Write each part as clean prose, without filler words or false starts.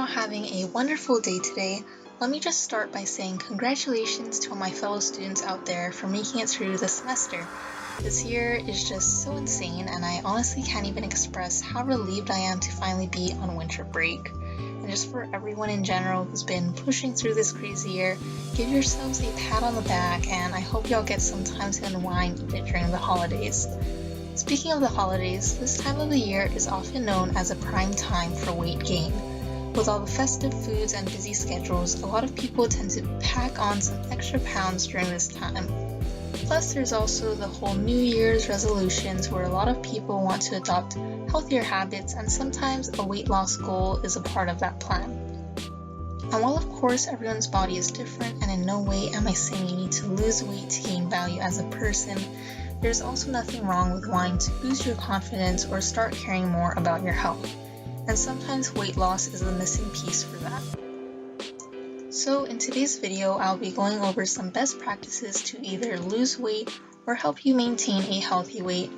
all having a wonderful day today. Let me just start by saying congratulations to all my fellow students out there for making it through the semester. This year is just so insane, and I honestly can't even express how relieved I am to finally be on winter break. And just for everyone in general who's been pushing through this crazy year, give yourselves a pat on the back, and I hope y'all get some time to unwind a bit during the holidays. Speaking of the holidays, this time of the year is often known as a prime time for weight gain. With all the festive foods and busy schedules, a lot of people tend to pack on some extra pounds during this time. Plus, there's also the whole New Year's resolutions where a lot of people want to adopt healthier habits, and sometimes a weight loss goal is a part of that plan. And while of course everyone's body is different, and in no way am I saying you need to lose weight to gain value as a person, there's also nothing wrong with wanting to boost your confidence or start caring more about your health. And sometimes weight loss is the missing piece for that. So in today's video, I'll be going over some best practices to either lose weight or help you maintain a healthy weight.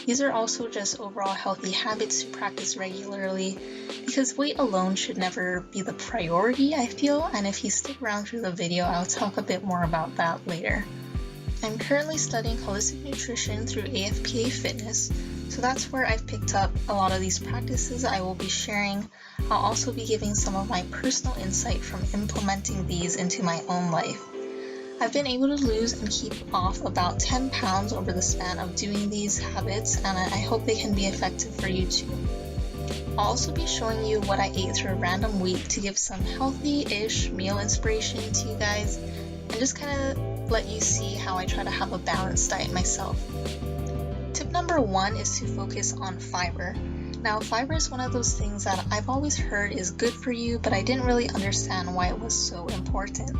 These are also just overall healthy habits to practice regularly, because weight alone should never be the priority, I feel, and if you stick around through the video, I'll talk a bit more about that later. I'm currently studying holistic nutrition through AFPA Fitness, so that's where I've picked up a lot of these practices I will be sharing. I'll also be giving some of my personal insight from implementing these into my own life. I've been able to lose and keep off about 10 pounds over the span of doing these habits, and I hope they can be effective for you too. I'll also be showing you what I ate through a random week to give some healthy-ish meal inspiration to you guys, and just kind of let you see how I try to have a balanced diet myself. Tip number 1 is to focus on fiber. Now, fiber is one of those things that I've always heard is good for you, but I didn't really understand why it was so important.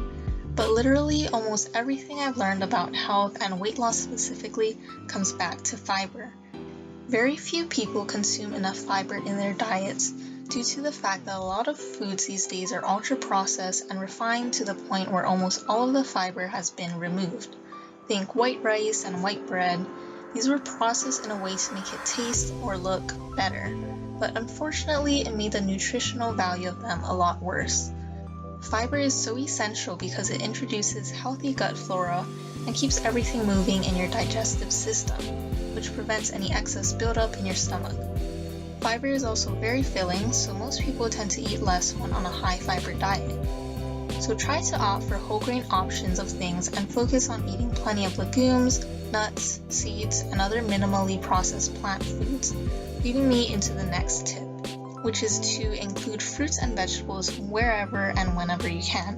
But literally, almost everything I've learned about health and weight loss specifically comes back to fiber. Very few people consume enough fiber in their diets due to the fact that a lot of foods these days are ultra-processed and refined to the point where almost all of the fiber has been removed. Think white rice and white bread. These were processed in a way to make it taste or look better, but unfortunately it made the nutritional value of them a lot worse. Fiber is so essential because it introduces healthy gut flora and keeps everything moving in your digestive system, which prevents any excess buildup in your stomach. Fiber is also very filling, so most people tend to eat less when on a high fiber diet. So try to opt for whole grain options of things and focus on eating plenty of legumes, nuts, seeds, and other minimally processed plant foods, leading me into the next tip, which is to include fruits and vegetables wherever and whenever you can.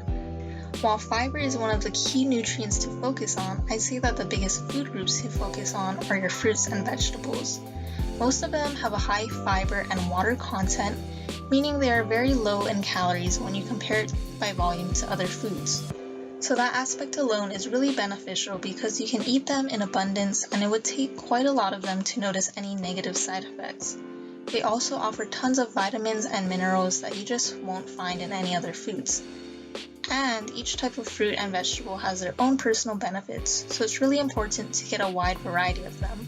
While fiber is one of the key nutrients to focus on, I'd say that the biggest food groups to focus on are your fruits and vegetables. Most of them have a high fiber and water content, meaning they are very low in calories when you compare it by volume to other foods. So that aspect alone is really beneficial because you can eat them in abundance, and it would take quite a lot of them to notice any negative side effects. They also offer tons of vitamins and minerals that you just won't find in any other foods. And each type of fruit and vegetable has their own personal benefits, so it's really important to get a wide variety of them.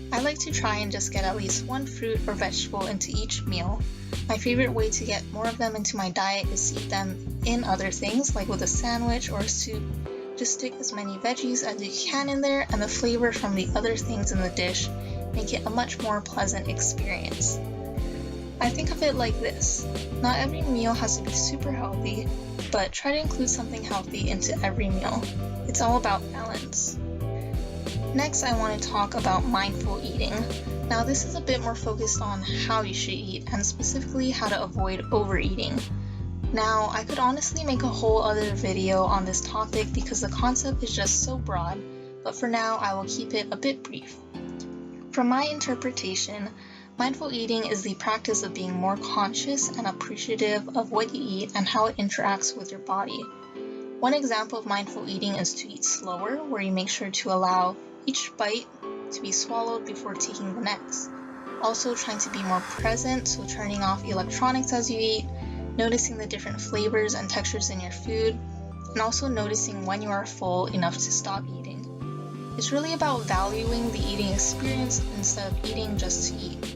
I like to try and just get at least one fruit or vegetable into each meal. My favorite way to get more of them into my diet is to eat them in other things, like with a sandwich or a soup. Just stick as many veggies as you can in there, and the flavor from the other things in the dish make it a much more pleasant experience. I think of it like this: not every meal has to be super healthy, but try to include something healthy into every meal. It's all about balance. Next, I want to talk about mindful eating. Now, this is a bit more focused on how you should eat, and specifically how to avoid overeating. Now, I could honestly make a whole other video on this topic because the concept is just so broad, but for now I will keep it a bit brief. From my interpretation, mindful eating is the practice of being more conscious and appreciative of what you eat and how it interacts with your body. One example of mindful eating is to eat slower, where you make sure to allow each bite to be swallowed before taking the next. Also trying to be more present, so turning off electronics as you eat, noticing the different flavors and textures in your food, and also noticing when you are full enough to stop eating. It's really about valuing the eating experience instead of eating just to eat.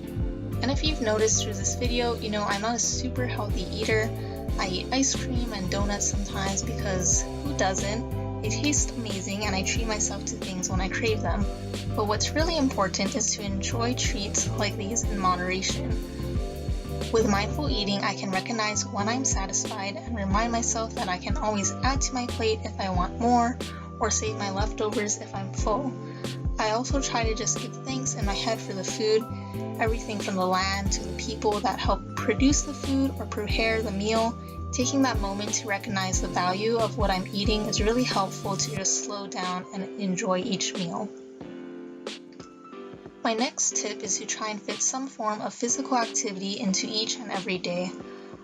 And if you've noticed through this video, you know I'm not a super healthy eater. I eat ice cream and donuts sometimes because who doesn't? They taste amazing and I treat myself to things when I crave them. But what's really important is to enjoy treats like these in moderation. With mindful eating, I can recognize when I'm satisfied and remind myself that I can always add to my plate if I want more, or save my leftovers if I'm full. I also try to just give thanks in my head for the food, everything from the land to the people that help produce the food or prepare the meal. Taking that moment to recognize the value of what I'm eating is really helpful to just slow down and enjoy each meal. My next tip is to try and fit some form of physical activity into each and every day.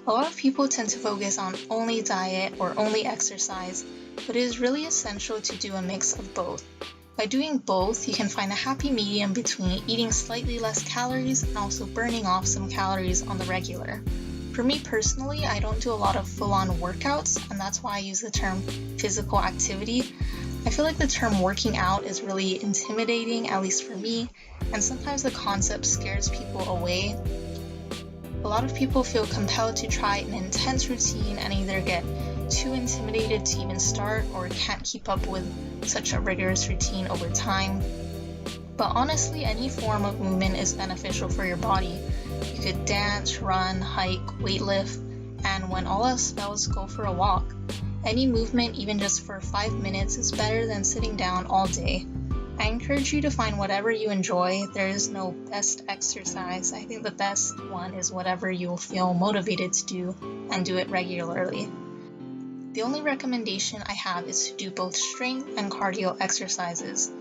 A lot of people tend to focus on only diet or only exercise, but it is really essential to do a mix of both. By doing both, you can find a happy medium between eating slightly less calories and also burning off some calories on the regular. For me personally, I don't do a lot of full-on workouts, and that's why I use the term physical activity. I feel like the term working out is really intimidating, at least for me, and sometimes the concept scares people away. A lot of people feel compelled to try an intense routine and either get too intimidated to even start or can't keep up with such a rigorous routine over time. But honestly, any form of movement is beneficial for your body. You could dance, run, hike, weightlift, and when all else fails, go for a walk. Any movement, even just for 5 minutes, is better than sitting down all day. I encourage you to find whatever you enjoy. There is no best exercise. I think the best one is whatever you'll feel motivated to do and do it regularly. The only recommendation I have is to do both strength and cardio exercises.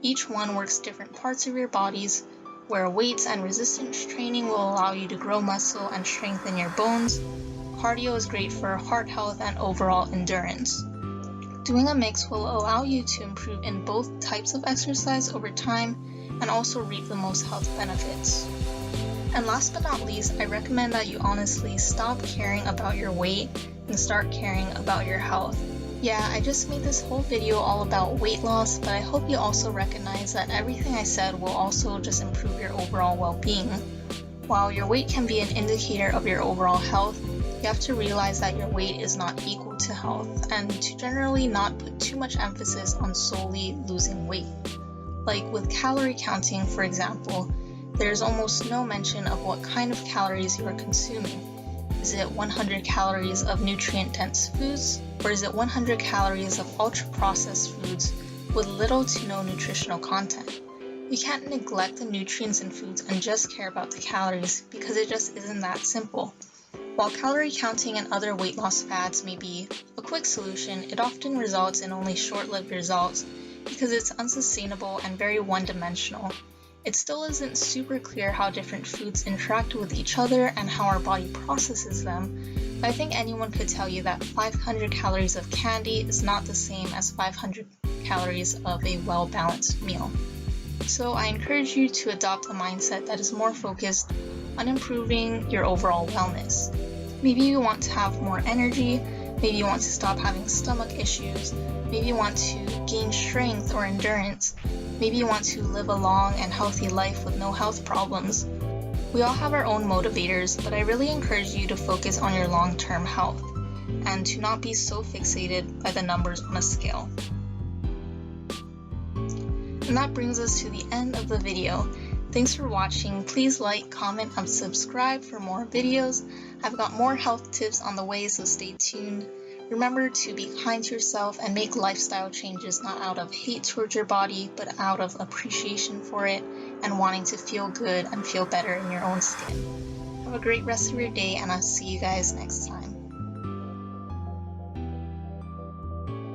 Each one works different parts of your bodies, where weights and resistance training will allow you to grow muscle and strengthen your bones. Cardio is great for heart health and overall endurance. Doing a mix will allow you to improve in both types of exercise over time and also reap the most health benefits. And last but not least, I recommend that you honestly stop caring about your weight and start caring about your health. Yeah, I just made this whole video all about weight loss, but I hope you also recognize that everything I said will also just improve your overall well-being. While your weight can be an indicator of your overall health, you have to realize that your weight is not equal to health, and to generally not put too much emphasis on solely losing weight. Like with calorie counting, for example, there's almost no mention of what kind of calories you are consuming. Is it 100 calories of nutrient-dense foods, or is it 100 calories of ultra-processed foods with little to no nutritional content? You can't neglect the nutrients in foods and just care about the calories because it just isn't that simple. While calorie counting and other weight loss fads may be a quick solution, it often results in only short-lived results because it's unsustainable and very one-dimensional. It still isn't super clear how different foods interact with each other and how our body processes them, but I think anyone could tell you that 500 calories of candy is not the same as 500 calories of a well-balanced meal. So I encourage you to adopt a mindset that is more focused on improving your overall wellness. Maybe you want to have more energy, maybe you want to stop having stomach issues, maybe you want to gain strength or endurance, maybe you want to live a long and healthy life with no health problems. We all have our own motivators, but I really encourage you to focus on your long-term health and to not be so fixated by the numbers on a scale. And that brings us to the end of the video. Thanks for watching. Please like, comment, and subscribe for more videos. I've got more health tips on the way, so stay tuned. Remember to be kind to yourself and make lifestyle changes not out of hate towards your body, but out of appreciation for it and wanting to feel good and feel better in your own skin. Have a great rest of your day, and I'll see you guys next time.